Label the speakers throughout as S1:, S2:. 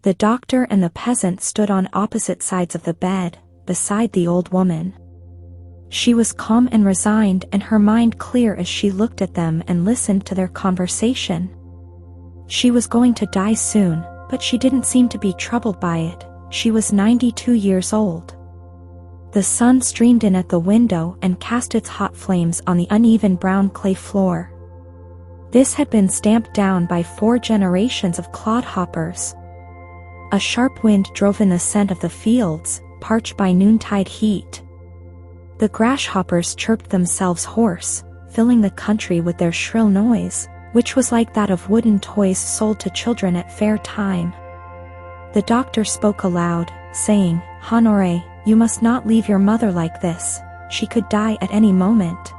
S1: The doctor and the peasant stood on opposite sides of the bed, beside the old woman. She was calm and resigned, and her mind clear as she looked at them and listened to their conversation. She was going to die soon, but she didn't seem to be troubled by it. She was 92 years old. The sun streamed in at the window and cast its hot flames on the uneven brown clay floor. This had been stamped down by 4 generations of clodhoppers. A sharp wind drove in the scent of the fields, parched by noontide heat. The grasshoppers chirped themselves hoarse, filling the country with their shrill noise, which was like that of wooden toys sold to children at fair time. The doctor spoke aloud, saying, "Honoré, you must not leave your mother like this. She could die at any moment."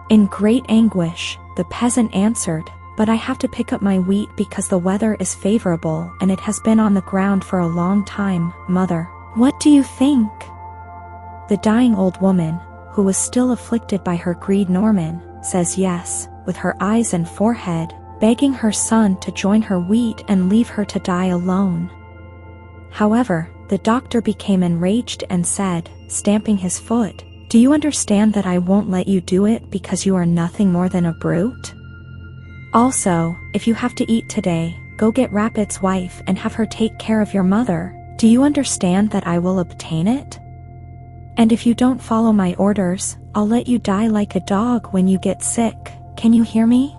S1: In great anguish, the peasant answered, "But I have to pick up my wheat because the weather is favorable and it has been on the ground for a long time, mother. What do you think?" The dying old woman, who was still afflicted by her greed, Norman, says yes, with her eyes and forehead, begging her son to join her wheat and leave her to die alone. However, the doctor became enraged and said, stamping his foot, "Do you understand that I won't let you do it because you are nothing more than a brute? Also, if you have to eat today, go get Rapet's wife and have her take care of your mother. Do you understand that I will obtain it? And if you don't follow my orders, I'll let you die like a dog when you get sick. Can you hear me?"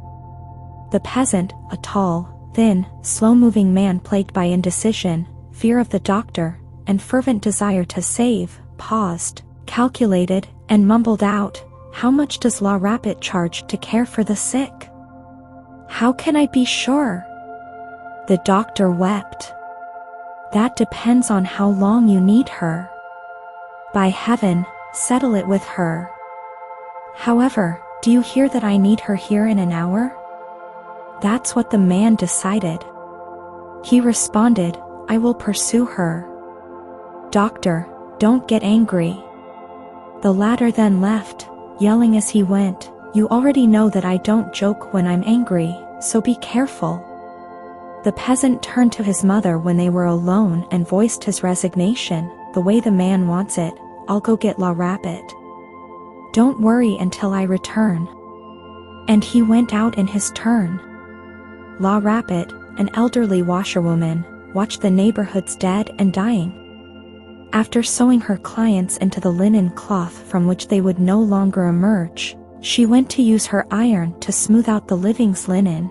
S1: The peasant, a tall, thin, slow-moving man plagued by indecision, fear of the doctor, and fervent desire to save, paused, calculated, and mumbled out, "How much does La Rapet charge to care for the sick?" "How can I be sure?" The doctor wept. "That depends on how long you need her. By heaven, settle it with her. However, do you hear that I need her here in an hour?" That's what the man decided. He responded, "I will pursue her." "Doctor, don't get angry." The latter then left, yelling as he went, "You already know that I don't joke when I'm angry, so be careful." The peasant turned to his mother when they were alone and voiced his resignation, "The way the man wants it, I'll go get La Rapet. Don't worry until I return." And he went out in his turn. La Rapet, an elderly washerwoman, watched the neighborhood's dead and dying. After sewing her clients into the linen cloth from which they would no longer emerge, she went to use her iron to smooth out the living's linen.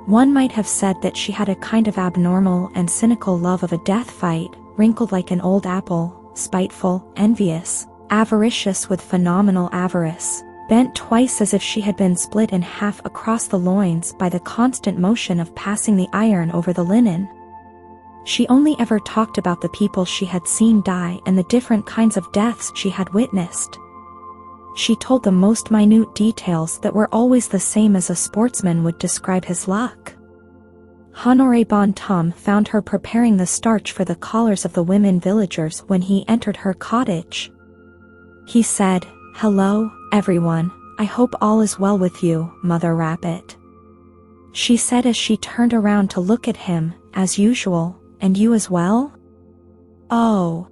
S1: One might have said that she had a kind of abnormal and cynical love of a death fight, wrinkled like an old apple, spiteful, envious, avaricious with phenomenal avarice, bent twice as if she had been split in half across the loins by the constant motion of passing the iron over the linen. She only ever talked about the people she had seen die and the different kinds of deaths she had witnessed. She told the most minute details that were always the same as a sportsman would describe his luck. Honoré Bontemps found her preparing the starch for the collars of the women villagers when he entered her cottage. He said, "Hello, everyone, I hope all is well with you, Mother Rapet." She said as she turned around to look at him, "As usual, and you as well?" "Oh.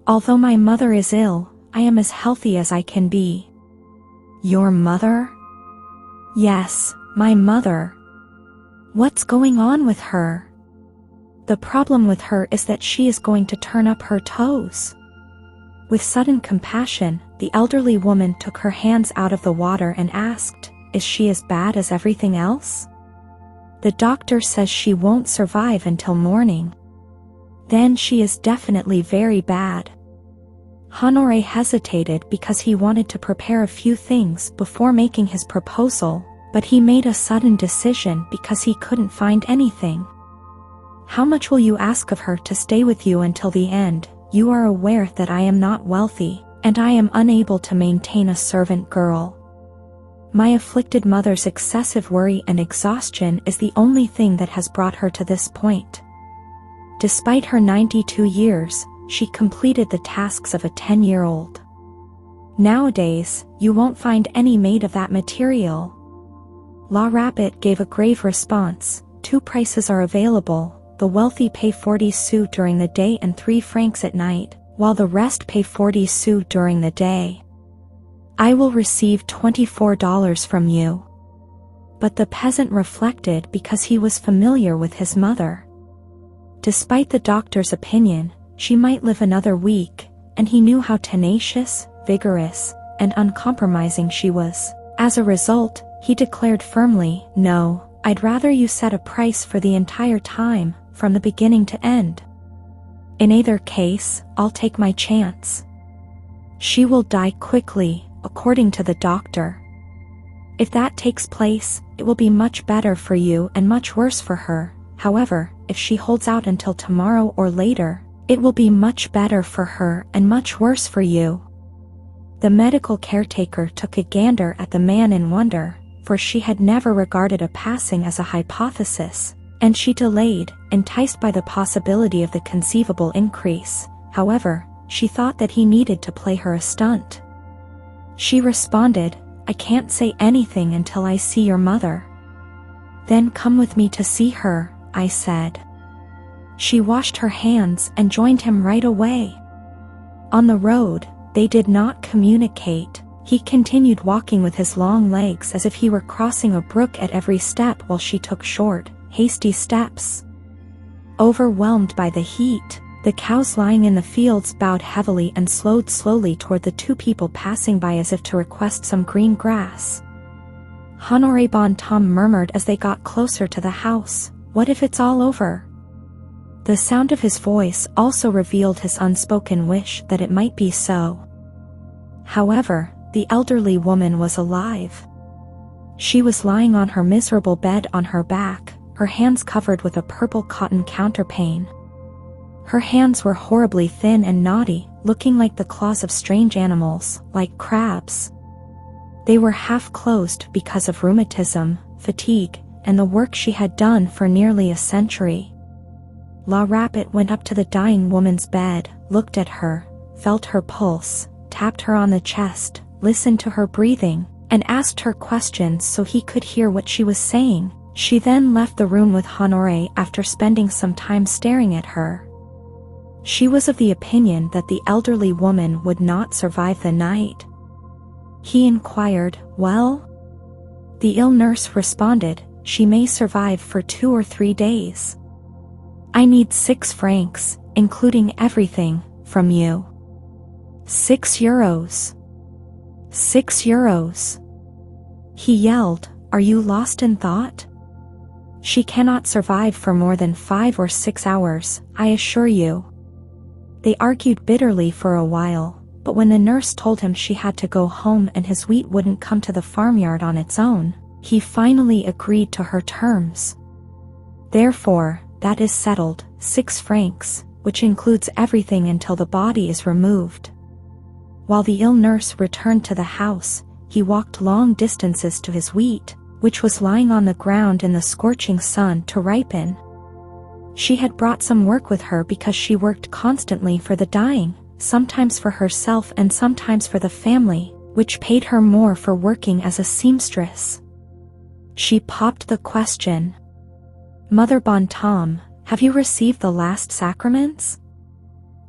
S1: Although my mother is ill, I am as healthy as I can be." "Your mother?" "Yes, my mother." "What's going on with her?" "The problem with her is that she is going to turn up her toes." With sudden compassion, the elderly woman took her hands out of the water and asked, "Is she as bad as everything else?" "The doctor says she won't survive until morning." "Then she is definitely very bad." Honoré hesitated because he wanted to prepare a few things before making his proposal, but he made a sudden decision because he couldn't find anything. "How much will you ask of her to stay with you until the end? You are aware that I am not wealthy, and I am unable to maintain a servant girl. My afflicted mother's excessive worry and exhaustion is the only thing that has brought her to this point. Despite her 92 years, she completed the tasks of a 10-year-old. Nowadays, you won't find any made of that material." La Rapet gave a grave response, "Two prices are available, the wealthy pay 40 sous during the day and 3 francs at night, while the rest pay 40 sous during the day. I will receive $24 from you." But the peasant reflected because he was familiar with his mother. Despite the doctor's opinion, she might live another week, and he knew how tenacious, vigorous, and uncompromising she was. As a result, he declared firmly, "No, I'd rather you set a price for the entire time, from the beginning to end. In either case, I'll take my chance. She will die quickly, according to the doctor. If that takes place, it will be much better for you and much worse for her. However, if she holds out until tomorrow or later, it will be much better for her and much worse for you." The medical caretaker took a gander at the man in wonder, for she had never regarded a passing as a hypothesis, and she delayed, enticed by the possibility of the conceivable increase. However, she thought that he needed to play her a stunt. She responded, "I can't say anything until I see your mother." "Then come with me to see her," I said. She washed her hands and joined him right away. On the road, they did not communicate. He continued walking with his long legs as if he were crossing a brook at every step while she took short, hasty steps. Overwhelmed by the heat, the cows lying in the fields bowed heavily and slowed slowly toward the two people passing by as if to request some green grass. Honoré Bontemps murmured as they got closer to the house, "What if it's all over?" The sound of his voice also revealed his unspoken wish that it might be so. However, the elderly woman was alive. She was lying on her miserable bed on her back, her hands covered with a purple cotton counterpane. Her hands were horribly thin and knotty, looking like the claws of strange animals, like crabs. They were half closed because of rheumatism, fatigue, and the work she had done for nearly a century. La Rapet went up to the dying woman's bed, looked at her, felt her pulse, tapped her on the chest, listened to her breathing, and asked her questions so he could hear what she was saying. She then left the room with Honoré after spending some time staring at her. She was of the opinion that the elderly woman would not survive the night. He inquired, "Well?" The ill nurse responded, "She may survive for 2 or 3 days. I need 6 francs, including everything, from you." €6. €6. He yelled, "Are you lost in thought? She cannot survive for more than 5 or 6 hours, I assure you." They argued bitterly for a while, but when the nurse told him she had to go home and his wheat wouldn't come to the farmyard on its own, he finally agreed to her terms. "Therefore, that is settled, 6 francs, which includes everything until the body is removed." While the ill nurse returned to the house, he walked long distances to his wheat, which was lying on the ground in the scorching sun to ripen. She had brought some work with her because she worked constantly for the dying, sometimes for herself and sometimes for the family, which paid her more for working as a seamstress. She popped the question, "Mother Bontemps, have you received the last sacraments?"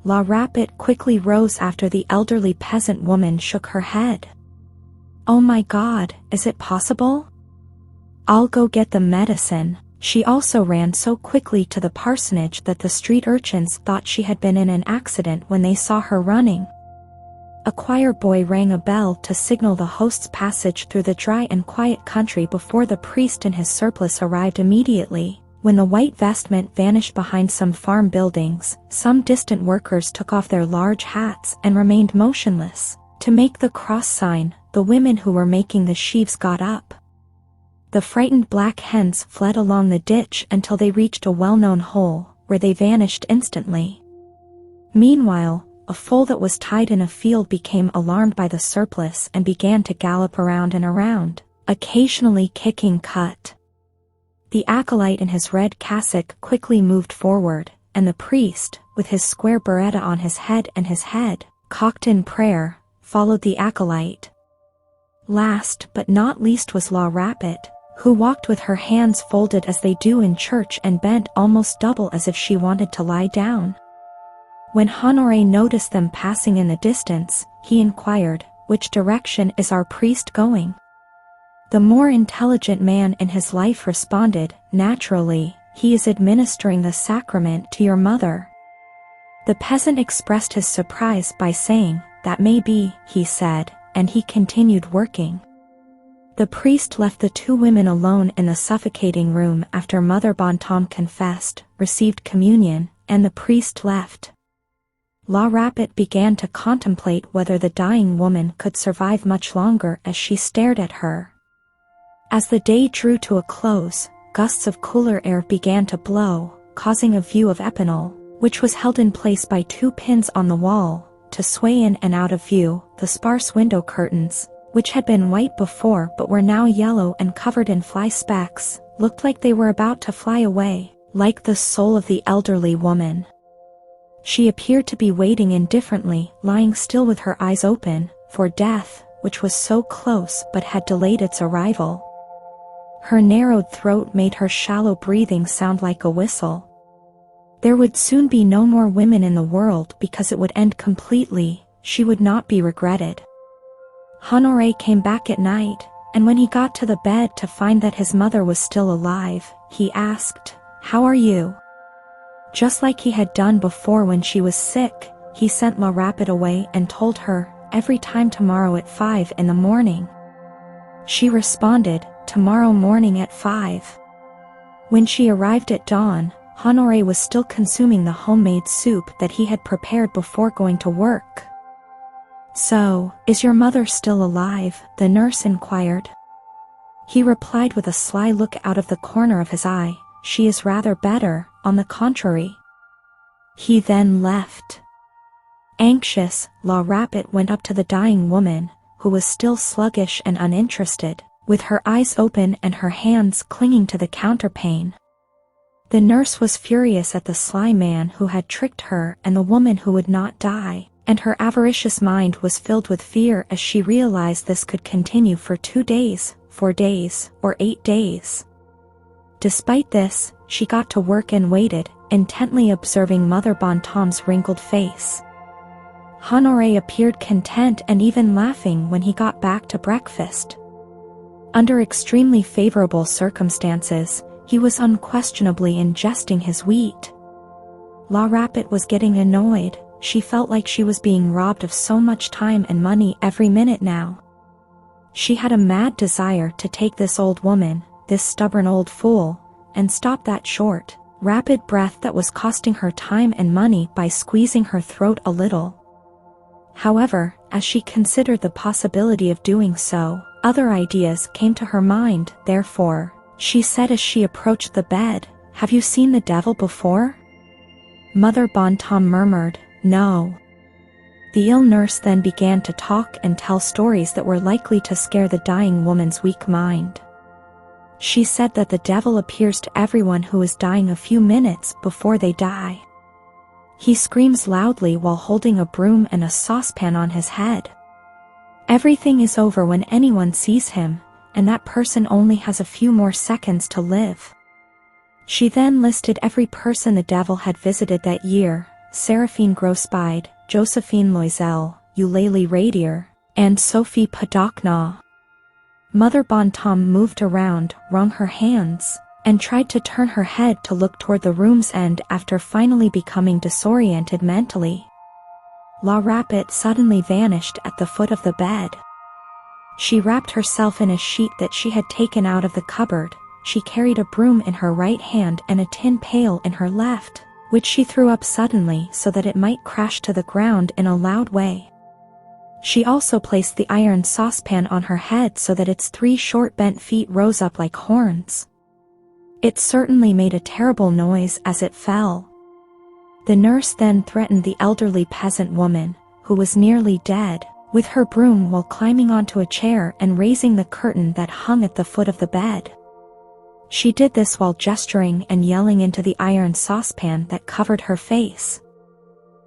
S1: La Rapet quickly rose after the elderly peasant woman shook her head. "Oh my God, is it possible? I'll go get the medicine." She also ran so quickly to the parsonage that the street urchins thought she had been in an accident when they saw her running. A choir boy rang a bell to signal the host's passage through the dry and quiet country before the priest in his surplice arrived immediately. When the white vestment vanished behind some farm buildings, some distant workers took off their large hats and remained motionless. To make the cross sign, the women who were making the sheaves got up. The frightened black hens fled along the ditch until they reached a well-known hole, where they vanished instantly. Meanwhile, a foal that was tied in a field became alarmed by the surplice and began to gallop around and around, occasionally kicking cut. The acolyte in his red cassock quickly moved forward, and the priest, with his square biretta on his head and his head cocked in prayer, followed the acolyte. Last but not least was La Rapet, who walked with her hands folded as they do in church and bent almost double as if she wanted to lie down. When Honoré noticed them passing in the distance, he inquired, "Which direction is our priest going?" The more intelligent man in his life responded, "Naturally, he is administering the sacrament to your mother." The peasant expressed his surprise by saying, "That may be," he said, and he continued working. The priest left the two women alone in the suffocating room after Mother Bontemps confessed, received communion, and the priest left. La Rapette began to contemplate whether the dying woman could survive much longer as she stared at her. As the day drew to a close, gusts of cooler air began to blow, causing a view of Epinal, which was held in place by two pins on the wall, to sway in and out of view. The sparse window curtains, which had been white before but were now yellow and covered in fly specks, looked like they were about to fly away, like the soul of the elderly woman. She appeared to be waiting indifferently, lying still with her eyes open, for death, which was so close but had delayed its arrival. Her narrowed throat made her shallow breathing sound like a whistle. There would soon be no more women in the world because it would end completely. She would not be regretted. Honoré came back at night, and when he got to the bed to find that his mother was still alive, he asked, "How are you?" Just like he had done before when she was sick, he sent La Rapette away and told her, "Every time tomorrow at 5 in the morning." She responded, "Tomorrow morning at 5. When she arrived at dawn, Honoré was still consuming the homemade soup that he had prepared before going to work. "So, is your mother still alive?" the nurse inquired. He replied with a sly look out of the corner of his eye, "She is rather better, on the contrary." He then left. Anxious, La Rapette went up to the dying woman, who was still sluggish and uninterested, with her eyes open and her hands clinging to the counterpane. The nurse was furious at the sly man who had tricked her and the woman who would not die, and her avaricious mind was filled with fear as she realized this could continue for 2 days, 4 days, or 8 days. Despite this, she got to work and waited, intently observing Mother Bontemps' wrinkled face. Honoré appeared content and even laughing when he got back to breakfast. Under extremely favorable circumstances, he was unquestionably ingesting his wheat. La Rapette was getting annoyed. She felt like she was being robbed of so much time and money every minute now. She had a mad desire to take this old woman, this stubborn old fool, and stop that short, rapid breath that was costing her time and money by squeezing her throat a little. However, as she considered the possibility of doing so, other ideas came to her mind. Therefore, she said as she approached the bed, "Have you seen the devil before?" Mother Bontemps murmured, "No." The ill nurse then began to talk and tell stories that were likely to scare the dying woman's weak mind. She said that the devil appears to everyone who is dying a few minutes before they die. He screams loudly while holding a broom and a saucepan on his head. Everything is over when anyone sees him, and that person only has a few more seconds to live. She then listed every person the devil had visited that year: Séraphine Grospide, Josephine Loisel, Eulalie Radier, and Sophie Padocna. Mother Bontemps moved around, wrung her hands, and tried to turn her head to look toward the room's end after finally becoming disoriented mentally. La Rapette suddenly vanished at the foot of the bed. She wrapped herself in a sheet that she had taken out of the cupboard. She carried a broom in her right hand and a tin pail in her left, which she threw up suddenly so that it might crash to the ground in a loud way. She also placed the iron saucepan on her head so that its 3 short bent feet rose up like horns. It certainly made a terrible noise as it fell. The nurse then threatened the elderly peasant woman, who was nearly dead, with her broom while climbing onto a chair and raising the curtain that hung at the foot of the bed. She did this while gesturing and yelling into the iron saucepan that covered her face.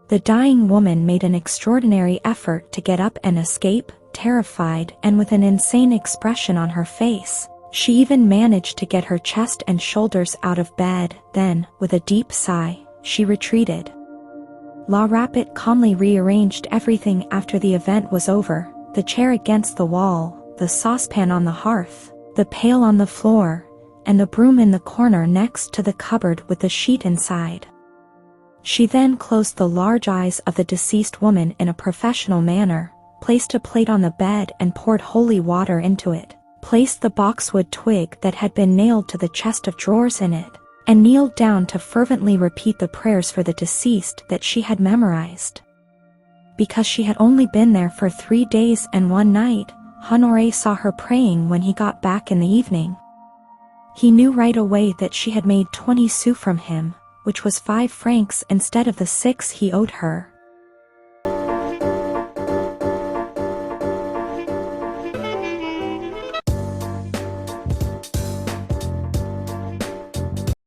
S1: The dying woman made an extraordinary effort to get up and escape, terrified and with an insane expression on her face. She even managed to get her chest and shoulders out of bed, then, with a deep sigh, she retreated. La Rapet calmly rearranged everything after the event was over, the chair against the wall, the saucepan on the hearth, the pail on the floor, and the broom in the corner next to the cupboard with the sheet inside. She then closed the large eyes of the deceased woman in a professional manner, placed a plate on the bed and poured holy water into it, placed the boxwood twig that had been nailed to the chest of drawers in it, and kneeled down to fervently repeat the prayers for the deceased that she had memorized. Because she had only been there for 3 days and 1 night, Honoré saw her praying when he got back in the evening. He knew right away that she had made 20 sous from him, which was 5 francs instead of the 6 he owed her.